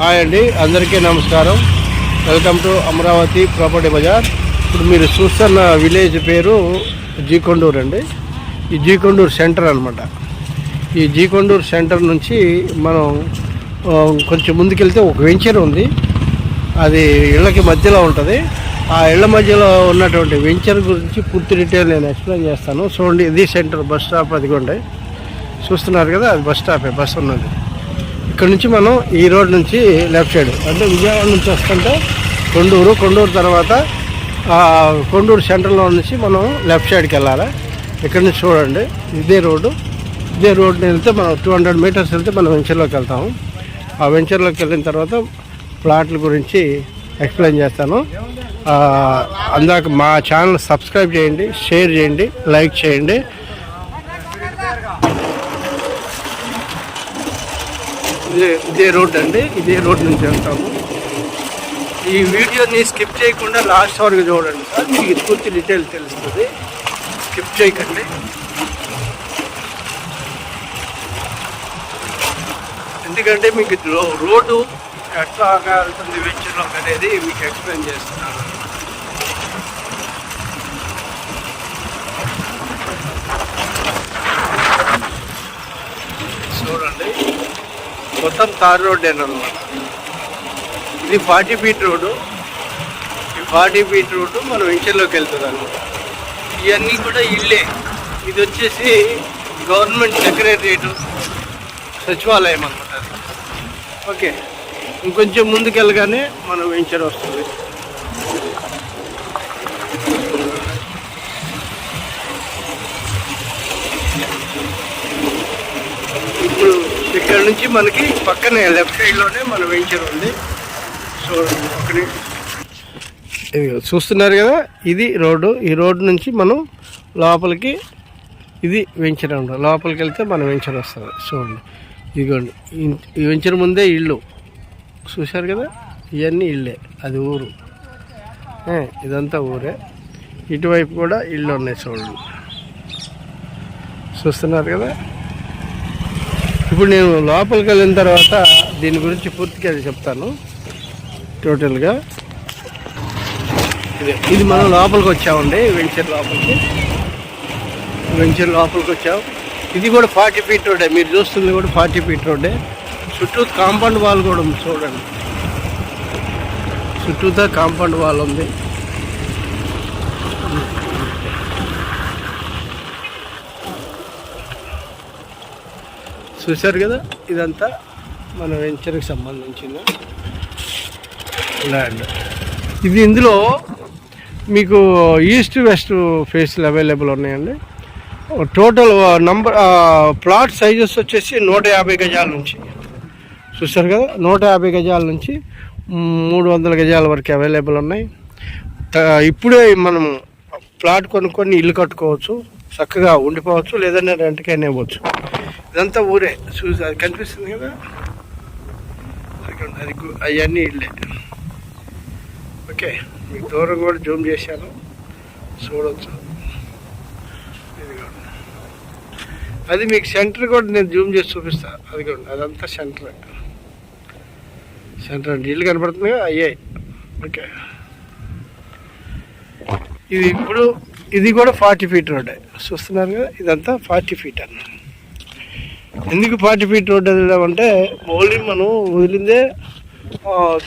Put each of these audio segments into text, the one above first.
Hi అండి, అందరికీ నమస్కారం. Welcome to Amaravati property bazaar. ఇప్పుడు మీరు చూస్తున్న విలేజ్ పేరు జీకొండూరు అండి. ఈ జీకొండూరు సెంటర్ అనమాట. ఈ జీకొండూరు సెంటర్ నుంచి మనం కొంచెం ముందుకెళ్తే ఒక వెంచర్ ఉంది. అది ఇళ్ళకి మధ్యలో ఉంటుంది. ఆ ఇళ్ళ మధ్యలో ఉన్నటువంటి వెంచర్ గురించి పూర్తి డీటెయిల్ నేను ఎక్స్ప్లెయిన్ చేస్తాను. చూడండి, ఇది సెంటర్ బస్ స్టాప్. అదిగోండి, చూస్తున్నారు కదా, అది బస్ స్టాపే. బస్ ఉన్నది. ఇక్కడ నుంచి మనం ఈ రోడ్ నుంచి లెఫ్ట్ సైడ్ అంటే విజయవాడ నుంచి వస్తుంటే కొండూరు తర్వాత కొండూరు సెంటర్లో నుంచి మనం లెఫ్ట్ సైడ్కి వెళ్ళాలి. ఇక్కడ నుంచి చూడండి, ఇదే రోడ్డు వెళ్తే మనం 200 మీటర్స్ వెళ్తే మనం వెంచర్లోకి వెళ్తాము. ఆ వెంచర్లోకి వెళ్ళిన తర్వాత ప్లాట్ల గురించి ఎక్స్ప్లెయిన్ చేస్తాను. అందాక మా ఛానల్ సబ్స్క్రైబ్ చేయండి, షేర్ చేయండి, లైక్ చేయండి. ఇదే రోడ్ అండి. ఇదే రోడ్ నుంచి వెళ్తాము. ఈ వీడియోని స్కిప్ చేయకుండా లాస్ట్ వరకు చూడండి సార్, మీకు పూర్తి డీటెయిల్ తెలుస్తుంది. స్కిప్ చేయకండి. ఎందుకంటే మీకు రోడ్డు ఎట్లా వెళ్తుంది వెంచర్లో అనేది మీకు ఎక్స్ప్లెయిన్ చేస్తున్నాను. చూడండి, మొత్తం తార్ రోడ్ అనమాట. ఇది 40 ఫీట్ రోడ్డు. ఈ 40 ఫీట్ రోడ్డు మనం వెంచర్లోకి వెళ్తుంది అనమాట. ఇవన్నీ కూడా ఇల్లే. ఇది వచ్చేసి గవర్నమెంట్ సెక్రటరియట్, సచివాలయం అనమాట. ఓకే, ఇంకొంచెం ముందుకు వెళ్ళగానే మనం వెంచర్ వస్తుంది. ఇప్పుడు ఇక్కడ నుంచి మనకి పక్కనే లెఫ్ట్ సైడ్లోనే మన వెంచర్ ఉంది. సో ఒకటి చూస్తున్నారు కదా, ఇది రోడ్డు. ఈ రోడ్డు నుంచి మనం లోపలికి, ఇది వెంచర్ అనమాట. లోపలికి వెళ్తే మన వెంచర్ వస్తుంది. చూడండి, ఇదిగోండి, ఈ వెంచర్ ముందే ఇల్లు చూశారు కదా, ఇవన్నీ ఇల్లే. అది ఊరు, ఇదంతా ఊరే. ఇటువైపు కూడా ఇల్లు ఉన్నాయి. చూడండి, చూస్తున్నారు కదా. ఇప్పుడు నేను లోపలికి వెళ్ళిన తర్వాత దీని గురించి పూర్తిగా చెప్తాను టోటల్గా. ఇది మనం లోపలికి వచ్చామండి, వెంచర్ లోపలికి వచ్చాం. ఇది కూడా 40 ఫీట్ రోడ్డే. మీరు చూస్తుంది కూడా 40 ఫీట్ రోడ్డే. చుట్టూ కాంపౌండ్ వాల్ కూడా ఉంది. చూడండి, చుట్టూతో కాంపౌండ్ వాల్ ఉంది. చూశారు కదా, ఇదంతా మన వెంచర్కి సంబంధించిన ల్యాండ్. ఇది ఇందులో మీకు ఈస్ట్ వెస్ట్ ఫేస్లు అవైలబుల్ ఉన్నాయండి. టోటల్ నంబర్ ప్లాట్ సైజెస్ వచ్చేసి 150 గజాల నుంచి, చూస్తారు కదా, 150 గజాల నుంచి 300 గజాల వరకు అవైలబుల్ ఉన్నాయి. ఇప్పుడే మనం ప్లాట్ కొనుక్కొని ఇల్లు కట్టుకోవచ్చు, చక్కగా ఉండిపోవచ్చు, లేదంటే రెంట్కైనా ఇవ్వచ్చు. ఇదంతా ఊరే. చూసి అది కనిపిస్తుంది కదా, అది అవన్నీ ఇల్లే. ఓకే, మీకు దూరం కూడా జూమ్ చేశాను, చూడవచ్చు. అది మీకు సెంటర్ కూడా నేను జూమ్ చేసి చూపిస్తాను. అది కూడా అదంతా సెంటర్ అంటే ఇల్లు కనపడుతుంది కదా, అయ్యాయి. ఓకే, ఇది ఇప్పుడు ఇది కూడా 40 ఫీట్ రోడ్డే. చూస్తున్నారు కదా, ఇదంతా 40 ఫీట్ అన్న. ఎందుకు 40 ఫీట్ రోడ్డు వదిలామంటే, ఓన్లీ మనం వదిలిందే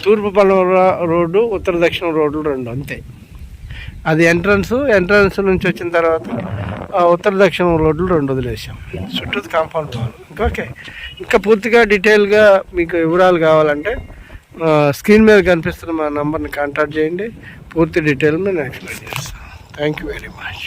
తూర్పు పడమర రోడ్డు, ఉత్తర దక్షిణ రోడ్లు 2 అంతే. అది ఎంట్రన్స్ నుంచి వచ్చిన తర్వాత ఉత్తర దక్షిణ రోడ్లు 2 వదిలేసాం. చుట్టూ కాంపౌండ్ వాల్. ఓకే, ఇంకా పూర్తిగా డీటెయిల్గా మీకు వివరాలు కావాలంటే స్క్రీన్ మీద కనిపిస్తున్న మా నంబర్ని కాంటాక్ట్ చేయండి. పూర్తి డీటెయిల్ నేను ఎక్స్ప్లెయిన్ చేస్తాను. Thank you very much.